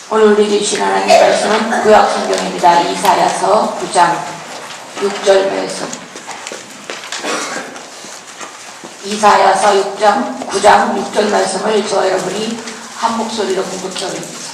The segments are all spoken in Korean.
오늘 읽으신 하나님 말씀은 구약 성경입니다. 이사야서 9장 6절 말씀. 이사야서 9장 6절 말씀을 저와 여러분이 한 목소리로 공독해드립니다.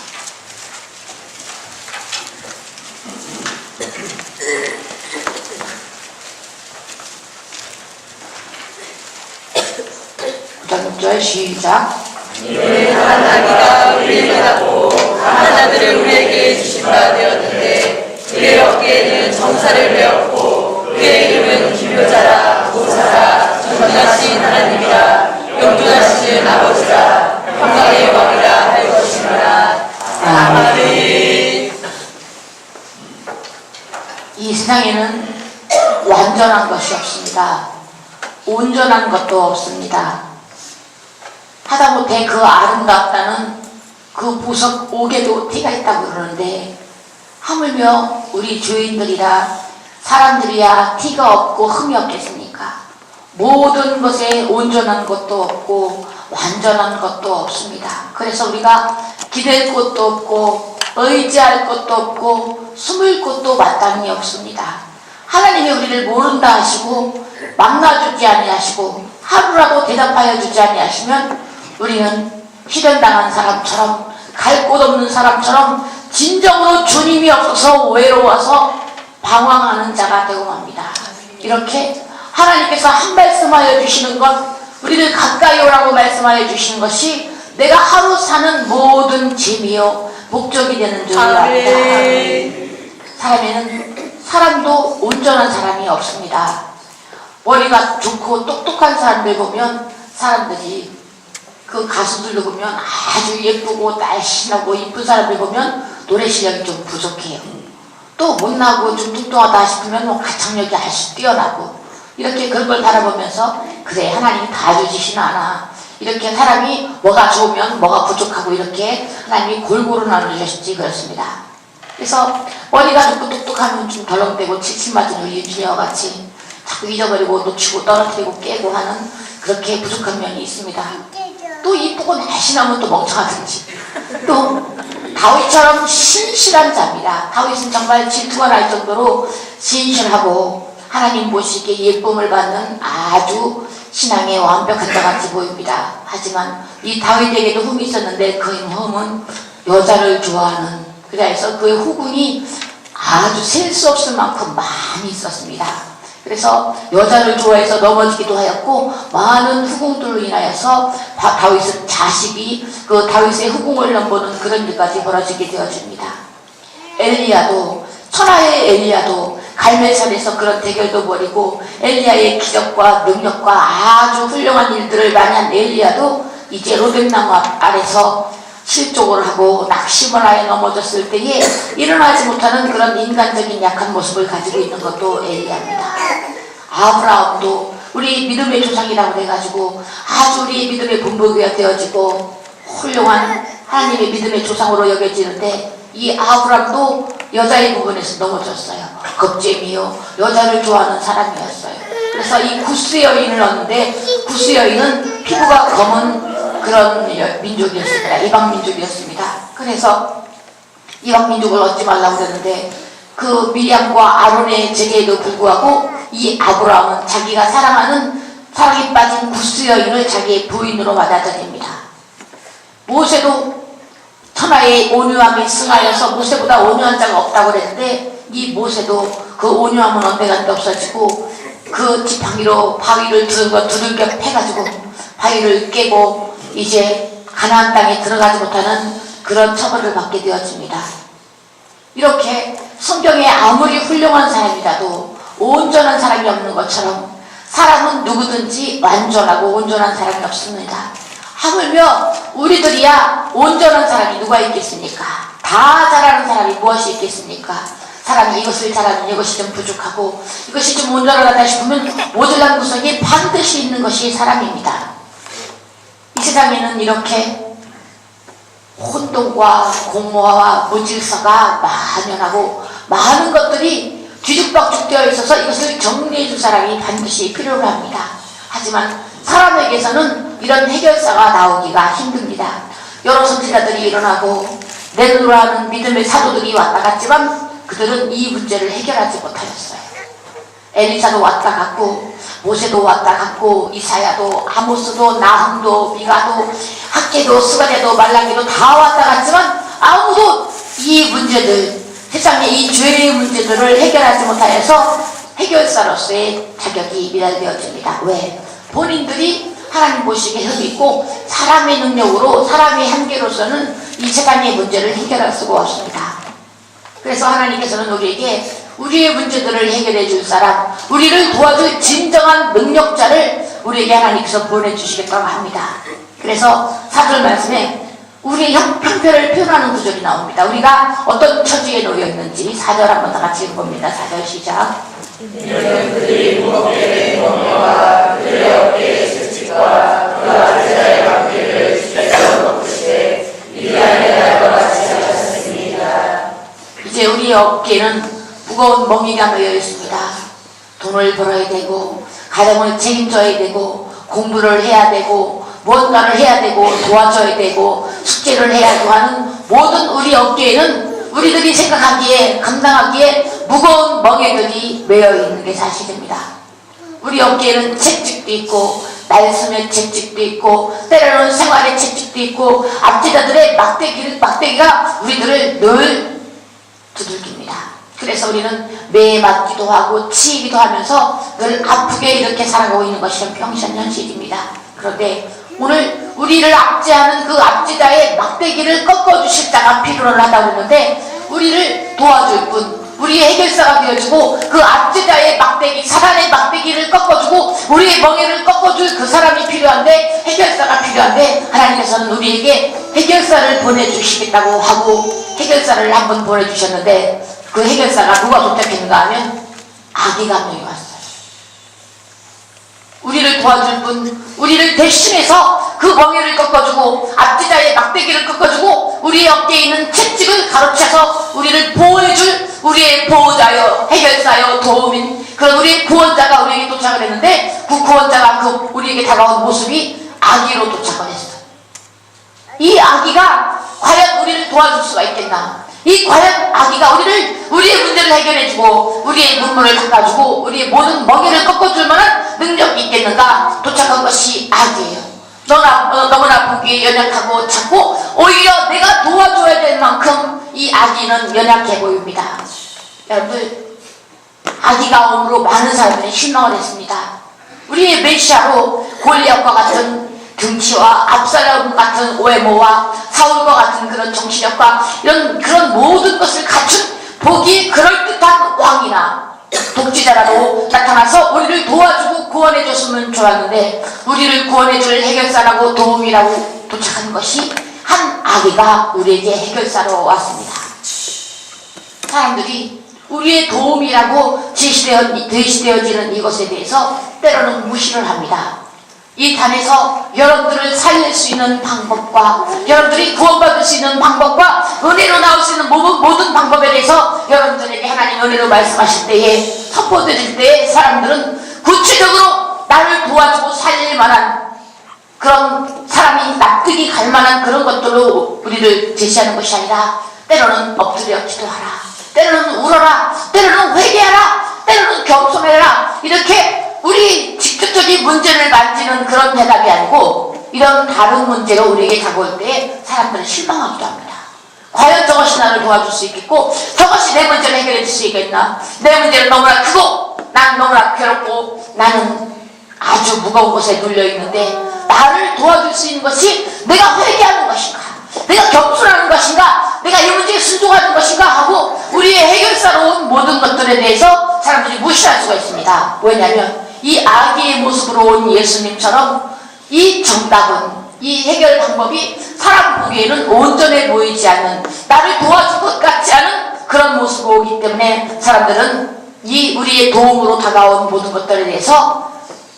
시작. 하나님가 우리를 받고 강한 자들을 우리에게 주신 바 되었는데 그의 어깨에는 정사를 메었고 그의 이름은 기묘자라 보사라 전능하신 하나님이라 영존하시는 아버지라 평강의 왕이라 할 것이니라. 아멘. 이 세상에는 완전한 것이 없습니다. 온전한 것도 없습니다. 하다못해 그 아름답다는 그 보석 옥에도 티가 있다고 그러는데, 하물며 우리 주인들이라 사람들이야 티가 없고 흠이 없겠습니까? 모든 것에 온전한 것도 없고 완전한 것도 없습니다. 그래서 우리가 기댈 곳도 없고 의지할 것도 없고 숨을 곳도 마땅히 없습니다. 하나님이 우리를 모른다 하시고 만나주지 아니하시고 하루라도 대답하여 주지 아니하시면 우리는 희련당한 사람처럼 갈 곳 없는 사람처럼 진정으로 주님이 없어서 외로워서 방황하는 자가 되고 맙니다. 이렇게 하나님께서 한 말씀하여 주시는 것, 우리를 가까이 오라고 말씀하여 주시는 것이 내가 하루 사는 모든 짐이요 목적이 되는 줄 압니다. 사람도 온전한 사람이 없습니다. 머리가 좋고 똑똑한 사람들 보면, 사람들이 그 가수들도 보면 아주 예쁘고 날씬하고 이쁜 사람들 보면 노래 실력이 좀 부족해요. 또 못나고 좀 뚱뚱하다 싶으면 가창력이 아주 뛰어나고, 이렇게 그런 걸 바라보면서 그래 하나님이 다 주시나 않아, 이렇게 사람이 뭐가 좋으면 뭐가 부족하고 이렇게 하나님이 골고루 나눠주셨지 그렇습니다. 그래서 머리가 좋고 똑똑하면 좀 덜렁대고 칠칠 맞은 우리 윤준이와 같이 자꾸 잊어버리고 놓치고 떨어뜨리고 깨고 하는 그렇게 부족한 면이 있습니다. 또 이쁘고 날씬하면 또 멍청하든지, 또 다윗처럼 신실한 자입니다. 다윗은 정말 질투가 날 정도로 신실하고 하나님 보시기에 예쁨을 받는 아주 신앙의 완벽한 자 같이 보입니다. 하지만 이 다윗에게도 흠이 있었는데 그 흠은 여자를 좋아하는, 그래서 그의 후군이 아주 셀 수 없을 만큼 많이 있었습니다. 그래서 여자를 좋아해서 넘어지기도 하였고, 많은 후궁들로 인하여서 다윗은 자식이 그 다윗의 후궁을 넘보는 그런 일까지 벌어지게 되어집니다. 엘리야도, 천하의 엘리야도 갈멜산에서 그런 대결도 벌이고 엘리야의 기적과 능력과 아주 훌륭한 일들을 많이 한 엘리야도 이제 로뎀나무 아래서 실족을 하고 낙심을 하여 넘어졌을 때에 일어나지 못하는 그런 인간적인 약한 모습을 가지고 있는 것도 엘리야입니다. 아브라함도 우리 믿음의 조상이라고 해가지고 아주 우리 믿음의 본보기가 되어지고 훌륭한 하나님의 믿음의 조상으로 여겨지는데, 이 아브라함도 여자의 부분에서 넘어졌어요. 겁쟁이요 여자를 좋아하는 사람이었어요. 그래서 이 구스 여인을 얻는데, 구스 여인은 피부가 검은 그런 민족이었습니다. 이방 민족이었습니다. 그래서 이방 민족을 얻지 말라고 그랬는데, 그 미리암과 아론의 제계에도 불구하고 이 아브라함은 자기가 사랑하는, 사랑에 빠진 구스 여인을 자기의 부인으로 받아들입니다. 모세도 천하의 온유함에 승하여서 모세보다 온유한 자가 없다고 그랬는데, 이 모세도 그 온유함은 언제간데 없어지고 그 지팡이로 바위를 두들겨 패가지고 바위를 깨고 이제 가나안 땅에 들어가지 못하는 그런 처벌을 받게 되어집니다. 이렇게 성경에 아무리 훌륭한 사람이라도 온전한 사람이 없는 것처럼 사람은 누구든지 완전하고 온전한 사람이 없습니다. 하물며 우리들이야 온전한 사람이 누가 있겠습니까? 다 잘하는 사람이 무엇이 있겠습니까? 사람이 이것을 잘하는, 이것이 좀 부족하고 이것이 좀 온전하다 싶으면 모자란 구석이 반드시 있는 것이 사람입니다. 이 세상에는 이렇게 혼돈과 공허와 무질서가 만연하고 많은 것들이 뒤죽박죽 되어 있어서 이것을 정리해 줄 사람이 반드시 필요로 합니다. 하지만 사람에게서는 이런 해결사가 나오기가 힘듭니다. 여러 선지자들이 일어나고 내 눈으로 하는 믿음의 사도들이 왔다 갔지만 그들은 이 문제를 해결하지 못하였어요. 엘리사도 왔다 갔고 모세도 왔다 갔고 이사야도 아모스도 나훔도 미가도 학개도 스가랴도 말라기도 다 왔다 갔지만 아무도 이 문제들, 세상의 이 죄의 문제들을 해결하지 못하여서 해결사로서의 자격이 미달되어집니다. 왜? 본인들이 하나님 보시기에 흠이 있고 사람의 능력으로 사람의 한계로서는 이 세상의 문제를 해결할 수가 없습니다. 그래서 하나님께서는 우리에게 우리의 문제들을 해결해 줄 사람, 우리를 도와줄 진정한 능력자를 우리에게 하나님께서 보내주시겠다고 합니다. 그래서 사절 말씀에 우리의 형편을 표현하는 구절이 나옵니다. 우리가 어떤 처지에 놓여 있는지 4절 한번 다 같이 읽어봅니다. 4절 시작. 그들이 무겁게 된 공명과 그들의 어깨의 채찍과 그 아제자의 관계를 주께서 덮으시되 미디안의 날과 같이 하셨습니다. 이제 우리의 어깨는 무거운 멍이가 놓여 있습니다. 돈을 벌어야 되고 가정을 책임져야 되고 공부를 해야 되고 무언가를 해야 되고 도와줘야 되고 숙제를 해야 하는 모든 우리 어깨에는 우리들이 생각하기에 감당하기에 무거운 멍에들이 매여 있는 게 사실입니다. 우리 어깨에는 채찍도 있고 말씀의 채찍도 있고 때로는 생활의 채찍도 있고 압제자들의 막대기가 우리들을 늘 두들깁니다. 그래서 우리는 매 맞기도 하고 치이기도 하면서 늘 아프게 이렇게 살아가고 있는 것이 평생현실입니다. 그런데 오늘 우리를 압제하는 그 압제자의 막대기를 꺾어주실 자가 필요하다고 했는데 우리를 도와줄 분, 우리의 해결사가 되어주고 그 압제자의 막대기, 사단의 막대기를 꺾어주고 우리의 멍에를 꺾어줄 그 사람이 필요한데 해결사가 필요한데 하나님께서는 우리에게 해결사를 보내주시겠다고 하고 해결사를 한번 보내주셨는데 그 해결사가 누가 도착했는가 하면 아기가 한 명이 왔어요. 우리를 도와줄 분, 우리를 대신해서 그 멍에를 꺾어주고 압제자의 막대기를 꺾어주고 우리의 어깨에 있는 채찍을 가로채서 우리를 보호해줄 우리의 보호자여 해결사여 도우민 그런 우리의 구원자가 우리에게 도착을 했는데 그 구원자가 우리에게 다가온 모습이 아기로 도착을 했어요. 이 아기가 과연 우리를 도와줄 수가 있겠나? 이 과연 아기가 우리의 문제를 해결해주고 우리의 눈물을 닦아주고 우리의 모든 멍에를 꺾어줄 만한 능력이 있겠는가? 도착한 것이 아기예요. 너무나 보기에 연약하고 작고 오히려 내가 도와줘야 될 만큼 이 아기는 연약해 보입니다. 여러분들 아기가 오므로 많은 사람들이 실망을 했습니다. 우리의 메시아로 골리앗과 같은 등치와 압살롬 같은 외모와 사울과 같은 그런 정치력과 그런 모든 것을 갖춘 보기 그럴듯한 왕이나 독지자라도 나타나서 우리를 도와주고 구원해줬으면 좋았는데 우리를 구원해줄 해결사라고 도움이라고 도착한 것이 한 아기가 우리에게 해결사로 왔습니다. 사람들이 우리의 도움이라고 제시되어지는 이것에 대해서 때로는 무시를 합니다. 이 단에서 여러분들을 살릴 수 있는 방법과 여러분들이 구원받을 수 있는 방법과 은혜로 나올 수 있는 모든 방법에 대해서 여러분들에게 하나님 은혜로 말씀하실 때에 선포드릴 때에 사람들은 구체적으로 나를 도와주고 살릴 만한 그런 사람이 납득이 갈 만한 그런 것들로 우리를 제시하는 것이 아니라 때로는 엎드려 기도하라, 때로는 울어라, 때로는 회개하라, 때로는 겸손해라 이렇게 우리 직접적인 문제를 만지는 그런 대답이 아니고 이런 다른 문제로 우리에게 다가올 때 사람들은 실망하기도 합니다. 과연 저것이 나를 도와줄 수 있겠고 저것이 내 문제를 해결해 줄 수 있겠나? 내 문제는 너무나 크고 난 너무나 괴롭고 나는 아주 무거운 곳에 눌려있는데 나를 도와줄 수 있는 것이 내가 회개하는 것인가? 내가 겸손하는 것인가? 내가 이 문제에 순종하는 것인가? 하고 우리의 해결사로 온 모든 것들에 대해서 사람들이 무시할 수가 있습니다. 왜냐하면 이 아기의 모습으로 온 예수님처럼 이 정답은 이 해결 방법이 사람 보기에는 온전해 보이지 않는 나를 도와줄 것 같지 않은 그런 모습으로 오기 때문에 사람들은 이 우리의 도움으로 다가온 모든 것들에 대해서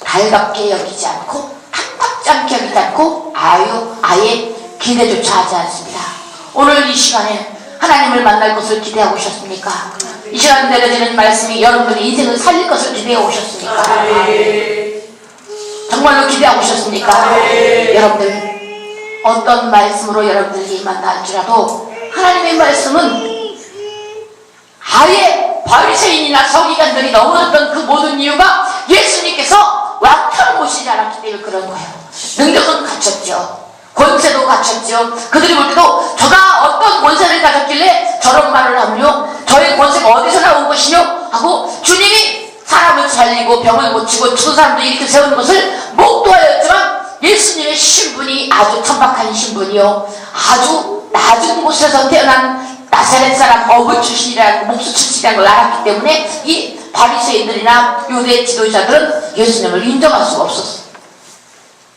달갑게 여기지 않고 탁탁지 않게 여기지 않고 아예 기대조차 하지 않습니다. 오늘 이 시간에 하나님을 만날 것을 기대하고 오셨습니까? 이 시간 내려지는 말씀이 여러분들의 인생을 살릴 것을 기대하고 오셨습니까? 정말로 기대하고 오셨습니까? 여러분들 어떤 말씀으로 여러분들이 만날지라도 하나님의 말씀은 아예 바리새인이나 서기관들이 넘어졌던 그 모든 이유가 예수님께서 완전히 모시지 않았기 때문에 그런 거예요. 능력은 갖췄죠. 권세도 갖췄죠. 그들이 볼 때도 저가 어떤 권세를 가졌길래 저런 말을 하며 저의 권세가 어디서 나온 것이뇨 하고 주님이 사람을 살리고 병을 고치고 죽은 사람도 일으켜 세우는 것을 목도하였지만 예수님의 신분이 아주 천박한 신분이요, 아주 낮은 곳에서 태어난 나사렛 사람 어부 출신이라는 목수 출신이라는 걸 알았기 때문에 이 바리새인들이나 유대 지도자들은 예수님을 인정할 수가 없었어요.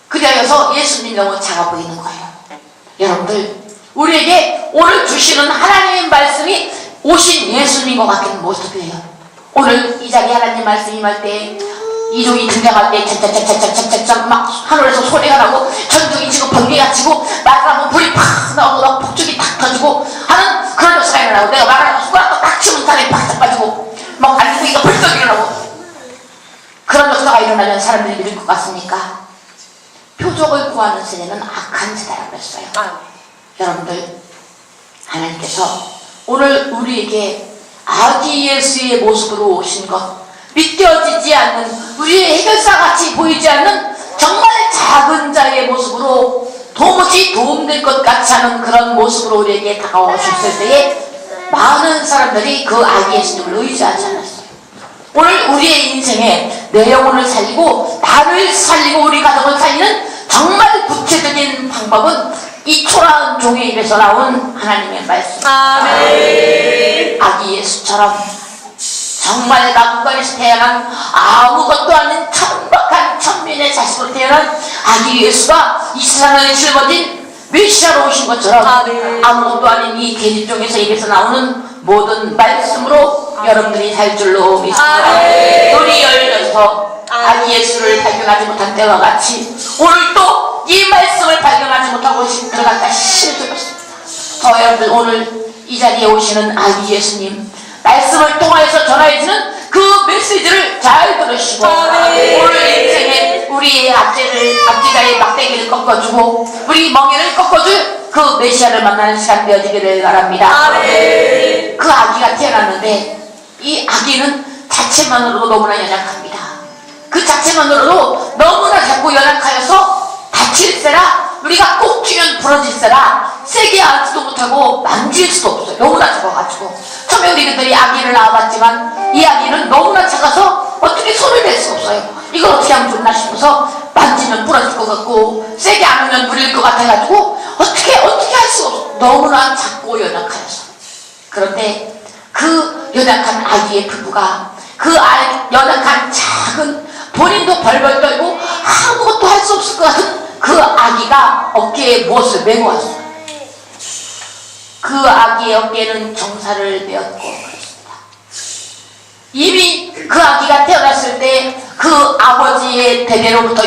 그리하여서 예수님이 너무 작아 보이는 거예요. 여러분들, 우리에게 오늘 주시는 하나님의 말씀이 오신 예수님과 같은 모습이에요. 오늘 이 자리에 하나님 말씀이 임할 때 이종이 등장할 때 짠짠짠짠짠짠짠 막 하늘에서 소리가 나고 전둥이 치고 번개가 치고 말하면 불이 팍 나오고 막 폭죽이 탁 터지고 하는 그런 역사가 일어나고 내가 말하는 숟가락도 딱 치면 사람이 팍 빠지고 막 안구기가 벌떡 일어나고 그런 역사가 일어나면 사람들이 믿을 것 같습니까? 표적을 구하는 세대는 악한 세대라고 했어요. 여러분들, 하나님께서 오늘 우리에게 아기 예수의 모습으로 오신 것, 믿겨지지 않는 우리의 해결사같이 보이지 않는 정말 작은 자의 모습으로 도무지 도움될 것 같지 않은 그런 모습으로 우리에게 다가오셨을 때에 많은 사람들이 그 아기 예수님을 의지하지 않았어요. 오늘 우리의 인생에 내 영혼을 살리고 나를 살리고 우리 가족을 살리는 정말 구체적인 방법은 이 초라한 종의 입에서 나온 하나님의 말씀. 아멘. 아기 예수처럼 정말 나국간에서 태어난 아무것도 아닌 천박한 천민의 자식으로 태어난 아기 예수가 이 세상에 짊어진 메시아로 오신 것처럼 아무것도 아닌 이 계집종에서 입에서 나오는 모든 말씀으로 여러분들이 살 줄로 믿습니다. 눈이 열려서 아기 예수를 발견하지 못한 때와 같이 오늘 또 이 말씀을 발견하지 못하고 들어갔다 실족했습니다. 저 여러분들, 오늘 이 자리에 오시는 아기 예수님 말씀을 통하여서 전하여지는 그 메시지를 잘 들으시고 오늘 인생에 우리의 앞뒤자의 막대기를 꺾어주고 우리 멍에를 꺾어줄 그 메시아를 만나는 시간 되어지기를 바랍니다. 그 아기가 태어났는데 이 아기는 자체만으로도 너무나 연약합니다. 그 자체만으로도 너무나 작고 연약하여서 다칠세라 우리가 꼭 쥐면 부러질세라 세게 안지도 못하고 만질 수도 없어요. 너무나 작아가지고 처음에 우리들이 아기를 낳아봤지만 이 아기는 너무나 작아서 어떻게 손을 댈 수가 없어요. 이걸 어떻게 하면 좋나 싶어서 만지면 부러질 것 같고 세게 안으면 물릴 것 같아가지고 어떻게 할 수가 없어. 너무나 작고 연약하여서. 그런데 그 연약한 아기의 부부가 그 연약한 작은 본인도 벌벌 떨고 아무것도 할 수 없을 것 같은 그 아기가 어깨에 무엇을 메고 왔어요. 그 아기의 어깨에는 정사를 메었고 그랬습니다. 이미 그 아기가 태어났을 때 그 아버지의 대대로부터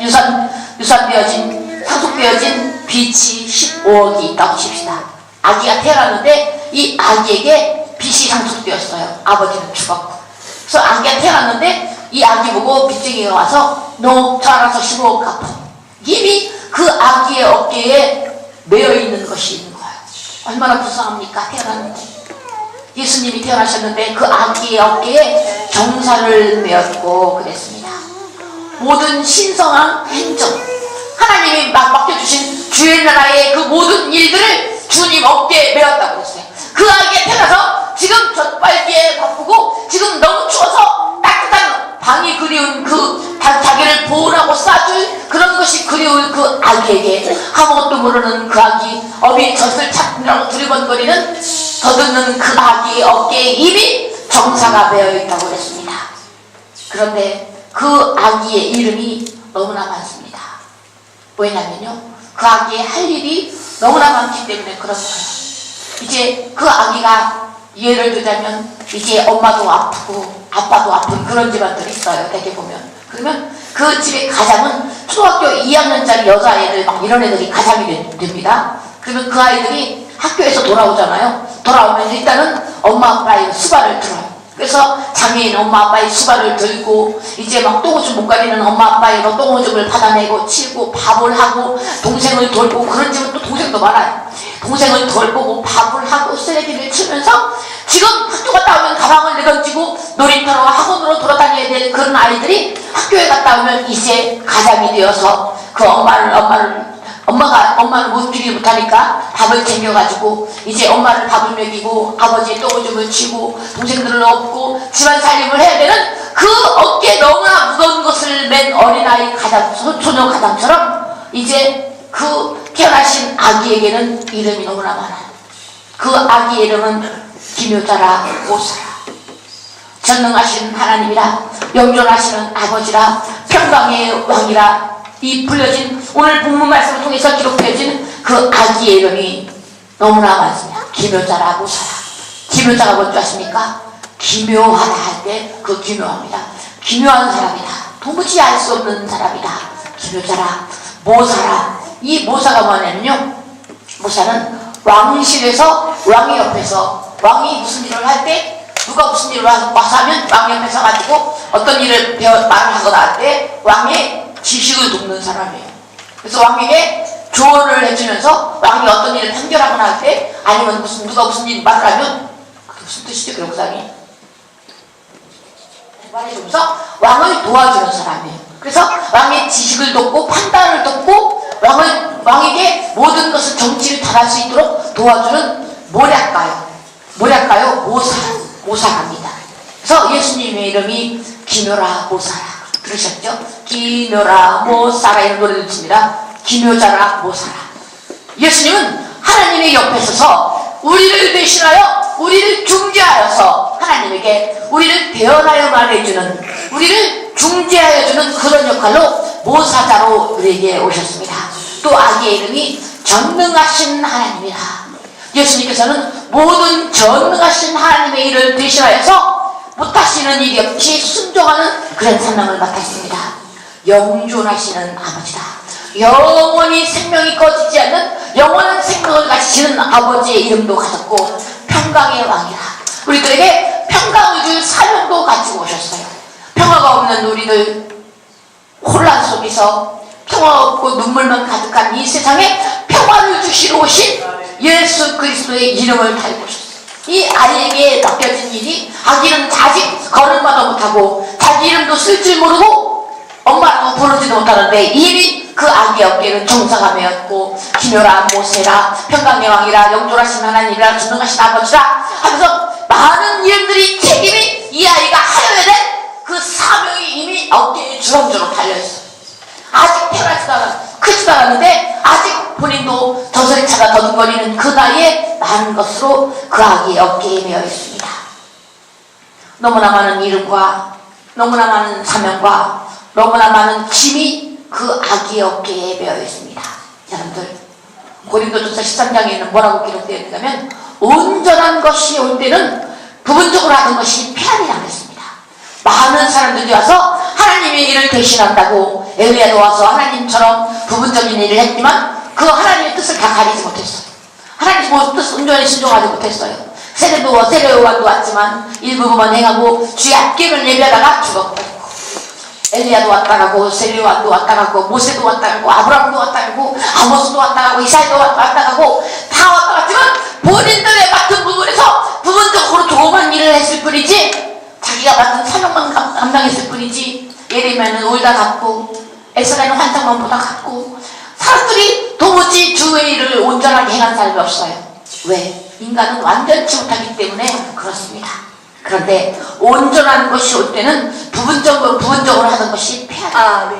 유산되어진 상속되어진 빚이 15억이 있다고 칩시다. 아기가 태어났는데 이 아기에게 빚이 상속되었어요. 아버지는 죽었고. 그래서 아기가 태어났는데 이 아기 보고 빚쟁이가 와서 너 저 알아서 15억 갚아. 이미 그 아기의 어깨에 메어있는 것이 있는 거예요. 얼마나 불쌍합니까? 태어났는데 예수님이 태어나셨는데 그 아기의 어깨에 정사를 메었고 그랬습니다. 모든 신성한 행정, 하나님이 맡겨주신 주의 나라의 그 모든 일들을 주님 어깨에 메었다고 그랬어요. 그 아기가 태어나서 지금 젖빨기에 바쁘고 지금 너무 추워서 따뜻한 방이 그리운 그 자기를 보호하고 싸줄 그런 것이 그리운 그 아기에게 아무것도 모르는 그 아기, 어미 젖을 찾느라고 두리번거리는 더듬는 그 아기의 어깨에 이미 정사가 베어있다고 그랬습니다. 그런데 그 아기의 이름이 너무나 많습니다. 왜냐면요, 그 아기의 할 일이 너무나 많기 때문에 그런 거예요. 이제 그 아기가 예를 들자면 이제 엄마도 아프고 아빠도 아픈 그런 집안들이 있어요. 대개 보면. 그러면 그 집의 가장은 초등학교 2학년짜리 여자애들 막 이런 애들이 가장이 됩니다. 그러면 그 아이들이 학교에서 돌아오잖아요. 돌아오면 일단은 엄마 아빠의 수발을 들어요. 그래서 장애인 엄마 아빠의 수발을 들고 이제 막 똥오줌 못 가리는 엄마 아빠의 똥오줌을 받아내고 치고 밥을 하고 동생을 돌고 그런 집은 또 동생도 많아요. 동생을 돌보고 밥을 하고 쓰레기를 치면서 지금 학교 갔다 오면 가방을 내던지고 놀이터로 학원으로 돌아다녀야 될 그런 아이들이 학교에 갔다 오면 이제 가장이 되어서 그 엄마는 못 주지 못하니까 밥을 챙겨가지고 이제 엄마를 밥을 먹이고 아버지의 똥오줌을 치고 동생들을 업고 집안 살림을 해야 되는 그 어깨에 너무나 무거운 것을 맨 어린아이 소녀 가장처럼 이제 그 태어나신 아기에게는 이름이 너무나 많아요. 그 아기의 이름은 기묘자라 모사라. 전능하신 하나님이라, 영존하시는 아버지라, 평강의 왕이라, 이 불려진 오늘 본문 말씀을 통해서 기록되어진 그 아기의 이름이 너무나 많습니다. 기묘자라 모사라. 기묘자가 뭔지 아십니까? 기묘하다 할 때 그 기묘합니다. 기묘한 사람이다. 도무지 알 수 없는 사람이다. 기묘자라 모사라. 이 모사가 뭐냐면요, 모사는 왕실에서 왕의 옆에서 왕이 무슨 일을 할 때 누가 무슨 일을 와서 하면 왕 옆에 서가지고 어떤 일을 말을 하거나 할 때 왕의 지식을 돕는 사람이에요. 그래서 왕에게 조언을 해주면서 왕이 어떤 일을 판결하거나 할 때 아니면 누가 무슨 일 말을 하면 그게 무슨 뜻이죠? 그 역상이 말해주면서 왕을 도와주는 사람이에요. 그래서 왕의 지식을 돕고 판단을 돕고 왕에게 모든 것을 정치를 잘할 수 있도록 도와주는 모략가요 모사랍니다. 그래서 예수님의 이름이 기묘라 모사라. 들으셨죠? 기묘라 모사라 이런 노래를 칩니다. 기묘자라 모사라. 예수님은 하나님의 옆에 서서 우리를 대신하여 우리를 중재하여서 하나님에게 우리를 대언하여 말해주는, 우리를 중재하여 주는 그런 역할로 모사자로 우리에게 오셨습니다. 또 아기의 이름이 전능하신 하나님이라. 예수님께서는 모든 전능하신 하나님의 일을 대신하여서 못하시는 일이 없이 순종하는 그런 사명을 맡았습니다. 영존하시는 아버지다. 영원히 생명이 꺼지지 않는 영원한 생명을 가지시는 아버지의 이름도 가졌고 평강의 왕이라. 우리들에게 평강을 줄 사명도 가지고 오셨어요. 평화가 없는 우리들, 혼란 속에서 평화 없고 눈물만 가득한 이 세상에 평화를 주시러 오신 예수 그리스도의 이름을 달고 오셨어요. 이 아이에게 맡겨진 일이, 아기는 아직 걸음마도 못하고 자기 이름도 쓸 줄 모르고 엄마라고 부르지도 못하는데 이미 그 아기의 어깨는 정사가 메었고 기묘라 모세라, 평강의 왕이라, 영존하신 하나님이라, 전능하신 아버지라 하면서 많은 이름들이 책임이 이 아이가 하여야 될 그 사명이 이미 어깨에 주렁주렁 달려있어요. 아직 태어나지도 크지도 않았는데 아직 본인도 저설의 차가 더듬거리는 그 나이에 많은 것으로 그 아기의 어깨에 메어 있습니다. 너무나 많은 이름과 너무나 많은 사명과 너무나 많은 짐이 그 아기의 어깨에 메어 있습니다. 여러분들, 고린도전서 13장에는 뭐라고 기록되어 있냐면 온전한 것이 올 때는 부분적으로 하는 것이 피하리라고 했습니다. 많은 사람들이 와서 하나님의 일을 대신한다고 엘리야도 와서 하나님처럼 부분적인 일을 했지만 그 하나님의 뜻을 다 가리지 못했어요. 하나님의 뜻 온전히 순종하지 못했어요. 세례요한도 왔지만 일부분만 행하고 주의 앞길을 예배하다가 죽었고, 엘리야도 왔다 가고 세례요한도 왔다 가고 모세도 왔다 가고 아브라함도 왔다 가고 아모스도 왔다 가고 이사야도 왔다 가고 다 왔다 갔지만 본인들의 맡은 부분에서 부분적으로 조그만 일을 했을 뿐이지 자기가 맡은 사명만 감당했을 뿐이지, 예레미야는 울다 갔고 에스라는 환상만 보다 갔고 사람들이 도무지 주의 일을 온전하게 행한 사람이 없어요. 왜? 인간은 완전치 못하기 때문에 그렇습니다. 그런데 온전한 것이 올 때는 부분적으로 하는 것이 필요하다.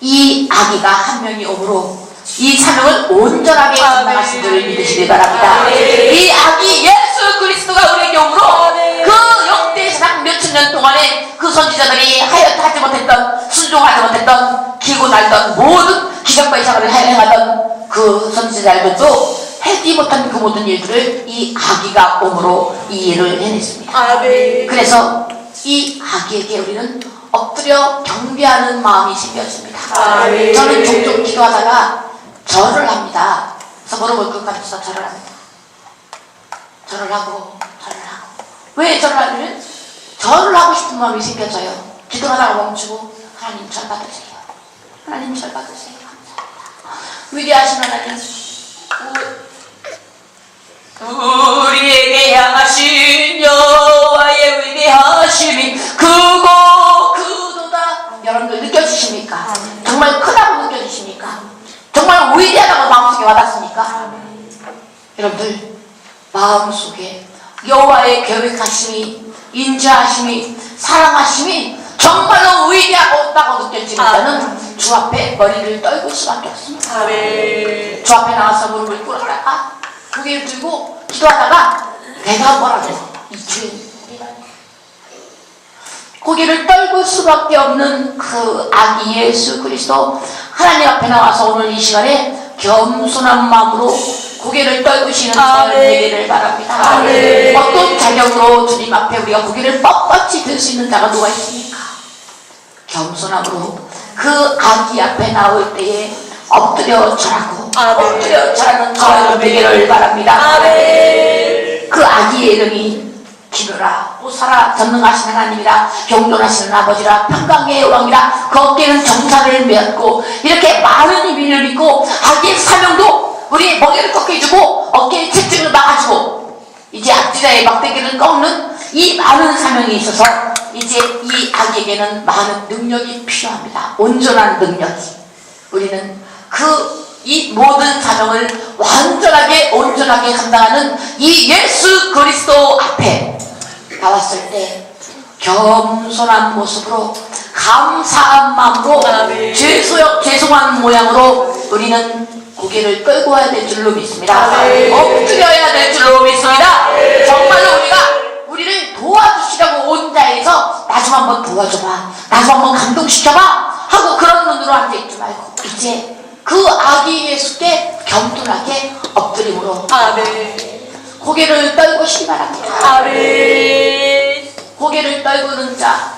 이 아기가 한 명이 오므로 이 사명을 온전하게 감당하신 줄을 믿으시기 바랍니다. 이 아기 예수 그리스도가 우리에게 오므로 그 역대 세상 몇천 년 동안에 그 선지자들이 하지 못했던, 순종하지 못했던, 기고 날던 모든 기적과 이상을 행하던 그 선지자들도 하지 못한 그 모든 일들을 이 아기가 오므로 이 일을 해냈습니다. 그래서 이 아기에게 우리는 엎드려 경배하는 마음이 생겼습니다. 저는 종종 기도하다가 절을 합니다. 그래서 무릎을 꿇고 앉아서 절을 합니다. 절을 하고 왜 절을 하냐면 절을 하고 싶은 마음이 생겨져요. 기도하다가 멈추고 하나님 절 받으세요. 하나님 절 받으세요. 감사합니다. 위대하신 하나님, 우리에게 향하신 여호와의 위대하심이 크고 크도다. 여러분들 느껴지십니까? 정말 크다고 느껴지십니까? 정말 위대하다고 마음속에 와닿습니까? 여러분들 마음속에 여호와의 계획하심이, 인자하심이, 사랑하심이 정말로 위대하다고 느껴지면은 주 앞에 머리를 떨굴 수밖에 없습니다. 주 앞에 나와서 무릎을 꿇었다가 고개를 들고 기도하다가 내가 뭐라고 이 주인이라니 고개를 떨굴 수밖에 없는 그 아기 예수 그리스도 하나님 앞에 나와서 오늘 이 시간에 겸손한 마음으로 고개를 떨구시는 저를 되기를 바랍니다. 어떤 자격으로 주님 앞에 우리가 고개를 뻣뻣이 들 수 있는 자가 누가 있습니까? 겸손함으로 그 아기 앞에 나올 때에 엎드려 절하고 엎드려 절하는 저를 되기를 바랍니다. 그 아기의 이름이 기르라 오사라 전능하신 하나님이라 경존하시는 아버지라 평강의 왕이라 그 어깨는 정사를 메었고 이렇게 많은 의미를 믿고 아기의 사명도 우리 머리를 꺾여주고 어깨에 채찍을 막아주고 이제 악지자의 막대기를 꺾는 이 많은 사명이 있어서 이제 이 아기에게는 많은 능력이 필요합니다. 온전한 능력이. 우리는 이 모든 사명을 완전하게 온전하게 감당하는 이 예수 그리스도 앞에 나왔을 때 겸손한 모습으로 감사한 마음으로 죄송한 모양으로 우리는 고개를 끌고 와야 될 줄로 믿습니다. 엎드려야 될 줄로 믿습니다. 정말로 우리를 도와주시라고 온 자에서 나 좀 한번 도와줘봐, 나 좀 한번 감동시켜봐 하고 그런 눈으로 앉아있지 말고 이제 그 아기 예수께 겸손하게 엎드림으로 고개를 떨구시기 바랍니다. 고개를 떨구는 자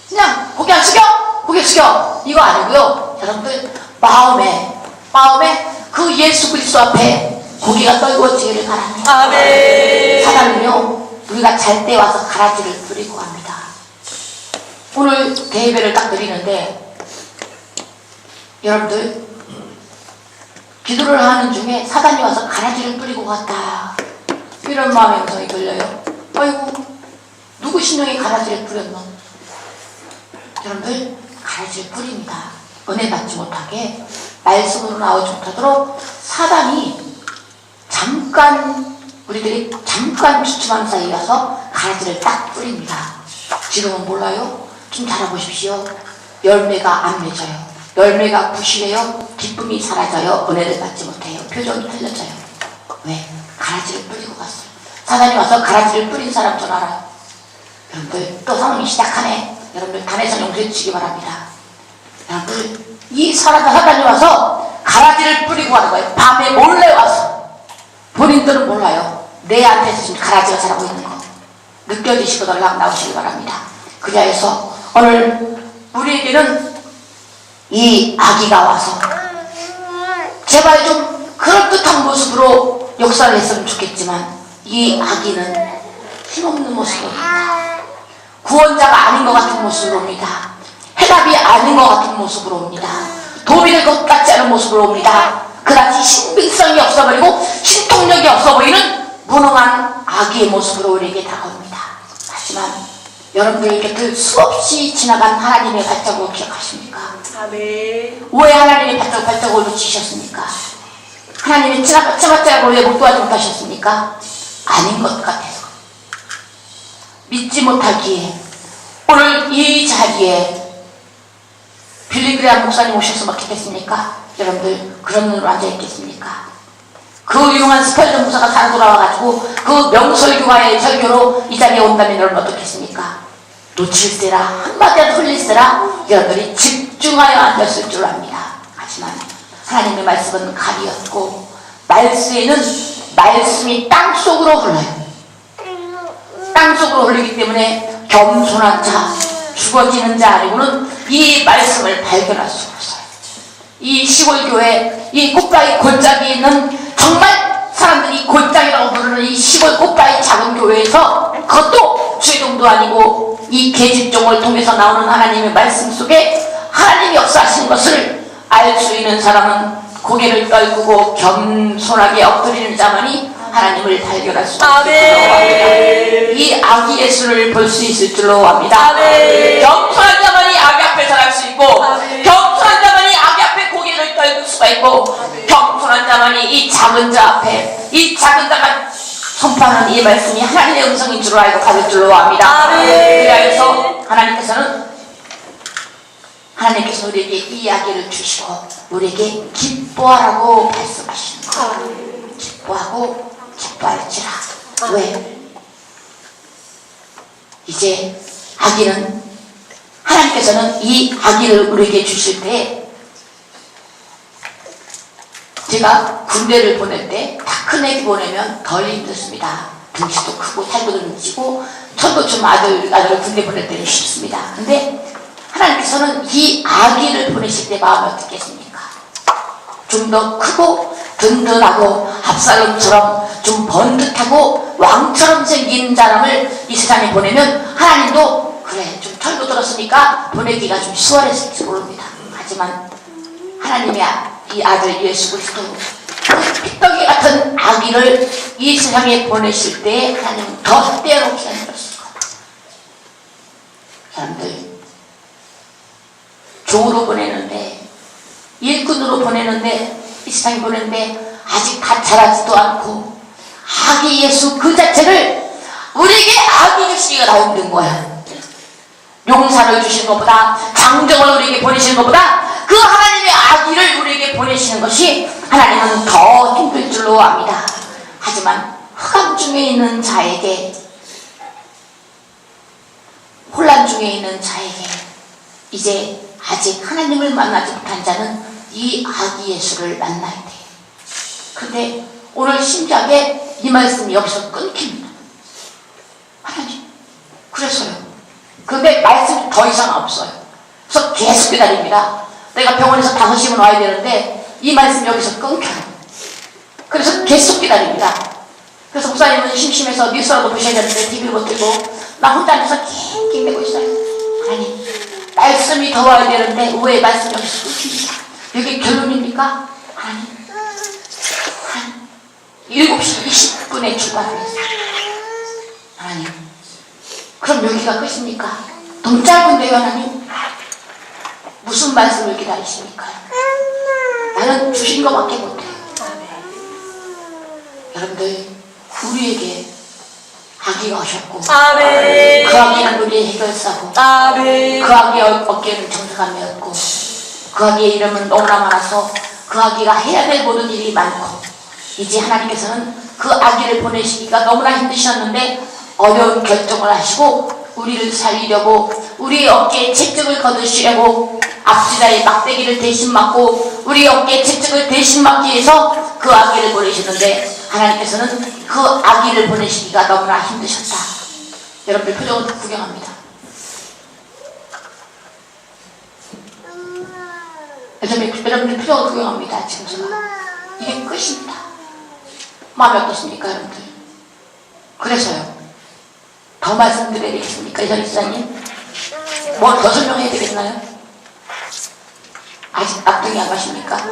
그냥 고개 안 숙여? 고개 숙여 이거 아니고요. 여러분들 마음에 그 예수 그리스도 앞에 고개가 떨구어지기를 바랍니다. 사단은요 우리가 잘 때 와서 가라지를 뿌리고 갑니다. 오늘 대예배를 딱 드리는데 여러분들 기도를 하는 중에 사단이 와서 가라지를 뿌리고 갔다 이런 마음의 음성이 들려요. 아이고 누구 신령이 가라지를 뿌렸노? 여러분들 가라지를 뿌립니다. 은혜 받지 못하게 말씀으로 나오지 못하도록 사단이 우리들이 잠깐 주춤한 사이에 와서 가라지를 딱 뿌립니다. 지금은 몰라요? 좀 잘해보십시오. 열매가 안 맺어요. 열매가 부실해요. 기쁨이 사라져요. 은혜를 받지 못해요. 표정이 틀려져요. 왜? 가라지를 뿌리고 갔어요. 사단이 와서 가라지를 뿌린 사람 전 알아요. 여러분들 또 상황이 시작하네. 여러분들 단에서 용서해 주시기 바랍니다. 여러분들 이 사단이 와서 가라지를 뿌리고 가는 거예요. 밤에 몰래 와서. 본인들은 몰라요. 내 앞에서 지금 가라지가 자라고 있는 거 느껴지시고 연락 나오시기 바랍니다. 그 자리에서 오늘 우리에게는 이 아기가 와서 제발 좀 그럴듯한 모습으로 역사를 했으면 좋겠지만 이 아기는 힘없는 모습으로 옵니다. 구원자가 아닌 것 같은 모습으로 옵니다. 해답이 아닌 것 같은 모습으로 옵니다. 도움이 될 것 같지 않은 모습으로 옵니다. 그다지 신빙성이 없어버리고 신통력이 없어보이는 무능한 아기의 모습으로 우리에게 다가옵니다. 하지만 여러분들 곁을 수없이 지나간 하나님의 발자국을 기억하십니까? 왜 하나님의 발자국을 놓치셨습니까? 하나님의 치마자국을 왜 못 도와주지 못하셨습니까? 아닌 것 같아서 믿지 못하기에 오늘 이 자리에 빌리그레암 목사님 오셔서 먹겠습니까? 여러분들 그런 눈으로 앉아있겠습니까? 그 유명한 스펄전 목사가 다 돌아와가지고 그 명설교가의 설교로 이 자리에 온다면 여러분 어떻겠습니까? 놓칠세라 한마디라도 흘릴세라 여러분들이 집중하여 앉았을 줄 압니다. 하지만 하나님의 말씀은 칼이었고 말씀에는 말씀이 땅속으로 흘러요. 땅속으로 흘리기 때문에 겸손한 자, 죽어지는 자 아니고는 이 말씀을 발견할 수가 없어요. 이 시골교회, 이 꽃바위 골짜기에 있는 정말 사람들이 골짜기라고 부르는 이 시골 꽃바위 작은 교회에서 그것도 죄종도 아니고 이 계집종을 통해서 나오는 하나님의 말씀 속에 하나님이 역사하신 것을 알 수 있는 사람은 고개를 떨구고 겸손하게 엎드리는 자만이 하나님을 발견할 수 있을 줄로 압니다. 이 아기 예수를 볼 수 있을 줄로 압니다. 겸손한 자만이 아기 앞에 서갈 수 있고, 겸손한 자만이 아기 앞에 고개를 떨굴 수가 있고, 겸손한 자만이 이 작은 자 앞에, 이 작은 자가 선포하는 이 말씀이 하나님의 음성인 줄 알고 가질 줄로 압니다. 그래서 하나님께서 우리에게 이 이야기를 주시고 우리에게 기뻐하라고 말씀하시는 거예요. 기뻐하고 기뻐할지라. 왜? 이제 아기는, 하나님께서는 이 아기를 우리에게 주실 때, 제가 군대를 보낼 때 다 큰 애기 보내면 덜 힘들습니다. 등치도 크고 살도 듬치고, 저도 좀 아들을 군대 보낼 때는 쉽습니다. 근데 하나님께서는 이 아기를 보내실 때 마음이 어떻겠습니까? 좀 더 크고 든든하고 압살롬처럼 좀 번듯하고 왕처럼 생긴 사람을 이 세상에 보내면 하나님도 그래 좀 털도 들었으니까 보내기가 좀 수월했을지 모릅니다. 하지만 하나님의 이 아들 예수 그리스도 핏덩이 같은 아기를 이 세상에 보내실 때 하나님은 더 떼어놓기 힘들었을 거예요. 사람들 종으로 보내는데, 일꾼으로 보내는데, 이 세상에 보내는데 아직 다 자라지도 않고 아기 예수 그 자체를 우리에게 아기 주시기가 더 힘든 거야. 용사를 주시는 것보다, 장정을 우리에게 보내시는 것보다 그 하나님의 아기를 우리에게 보내시는 것이 하나님은 더 힘들 줄로 압니다. 하지만 흑암 중에 있는 자에게, 혼란 중에 있는 자에게, 이제 아직 하나님을 만나지 못한 자는 이 아기 예수를 만나야 돼. 그런데 오늘 신작에 이 말씀이 여기서 끊깁니다. 하나님, 그래서요. 그런데 말씀이 더 이상 없어요. 그래서 계속 기다립니다. 내가 병원에서 5시면 와야 되는데 이 말씀이 여기서 끊겨요. 그래서 계속 기다립니다. 그래서 목사님은 심심해서 뉴스라도 보셔야 되는데 TV를 못 들고 나 혼자 앉아서 낑낑대고 있어요. 하나님, 말씀이 더 와야 되는데 왜 말씀이 여기서 끊깁니까? 여기 결론입니까? 하나님, 7시 20분에 출발을 했어요. 하나님, 그럼 여기가 끝입니까? 너무 짧은데요, 하나님? 무슨 말씀을 기다리십니까? 나는 주신 것밖에 못해요. 여러분들, 우리에게 아기가 오셨고, 그 아기는 우리의 해결사고, 그 아기의 어깨는 정사감이었고, 그 아기의 이름은 너무나 많아서 그 아기가 해야 될 모든 일이 많고, 이제 하나님께서는 그 아기를 보내시기가 너무나 힘드셨는데 어려운 결정을 하시고 우리를 살리려고, 우리의 어깨에 채찍을 거두시려고, 앞지다의 막대기를 대신 맞고 우리 어깨에 채찍을 대신 맞기 위해서 그 아기를 보내시는데, 하나님께서는 그 아기를 보내시기가 너무나 힘드셨다. 여러분들 표정을 구경합니다. 여러분들 표정을 구경합니다. 지금 제가 이게 끝입니다. 마음이 어떻습니까, 여러분들? 그래서요, 더 말씀드려야 되겠습니까, 이선 이사님? 뭐 더 설명해야 되겠나요? 아직 앞등이 안 가십니까?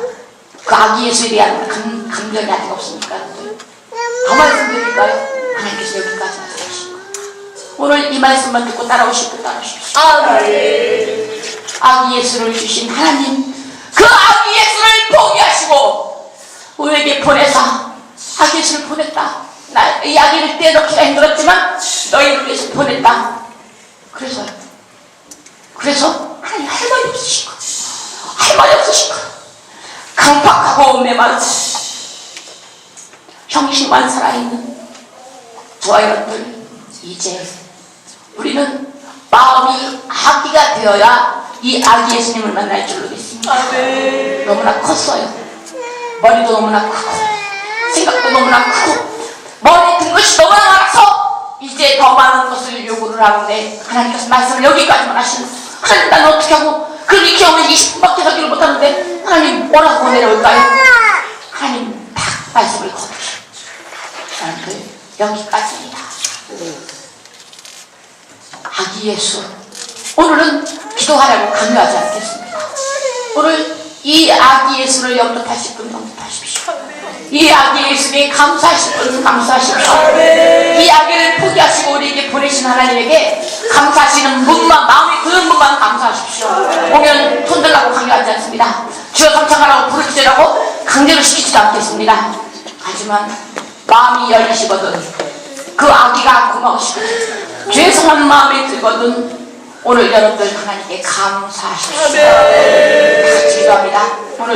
그 아기 예수에 대한 감정이 아직 없습니까, 여러분들? 더 말씀드릴까요? 하나님께서 여기까지 말씀하신 거예요. 오늘 이 말씀만 듣고 따라오시고 따라오십시오. 아기 예수를 주신 하나님, 그 아기 예수를 포기하시고 우리에게 보내사 아기 예수를 보냈다. 이 아기를 떼어놓기가 힘들었지만 너희를 위해서 보냈다. 그래서 하나님 할 말이 없으시고, 할 말이 없으시고, 강팍하고 메마르고 형식만 살아있는 저와 여러분들, 이제 우리는 마음이 아기가 되어야 이 아기 예수님을 만날 줄로 믿습니다. 너무나 컸어요. 머리도 너무나 크고 생각도 너무나 크고 머리에 든 것이 너무나 많아서 이제 더 많은 것을 요구를 하는데, 하나님께서 말씀을 여기까지만 하시는, 하나님 나는 어떻게 하고, 그러니 기억은 20분밖에 서기를 못하는데 하나님 뭐라고 내려올까요? 하나님 딱 말씀을 거두시오. 여러분들, 여기까지입니다. 아기 예수, 오늘은 기도하라고 강요하지 않겠습니다. 오늘 이 아기 예수를 영접하실 분 영접하십시오. 이 아기 예수께 감사하실 분 감사하십시오. 이 아기를 포기하시고 우리에게 보내신 하나님에게 감사하시는 분만, 마음이 그런 분만 감사하십시오. 오면 손들라고 강요하지 않습니다. 주여 감사하라고 부르짖으라고 강제로 시키지도 않겠습니다. 하지만 마음이 열리시거든 그 아기가 고마우시거든 죄송한 마음이 들거든 오늘 여러분들 하나님께 감사하십시오. 같이 기도합니다. 오늘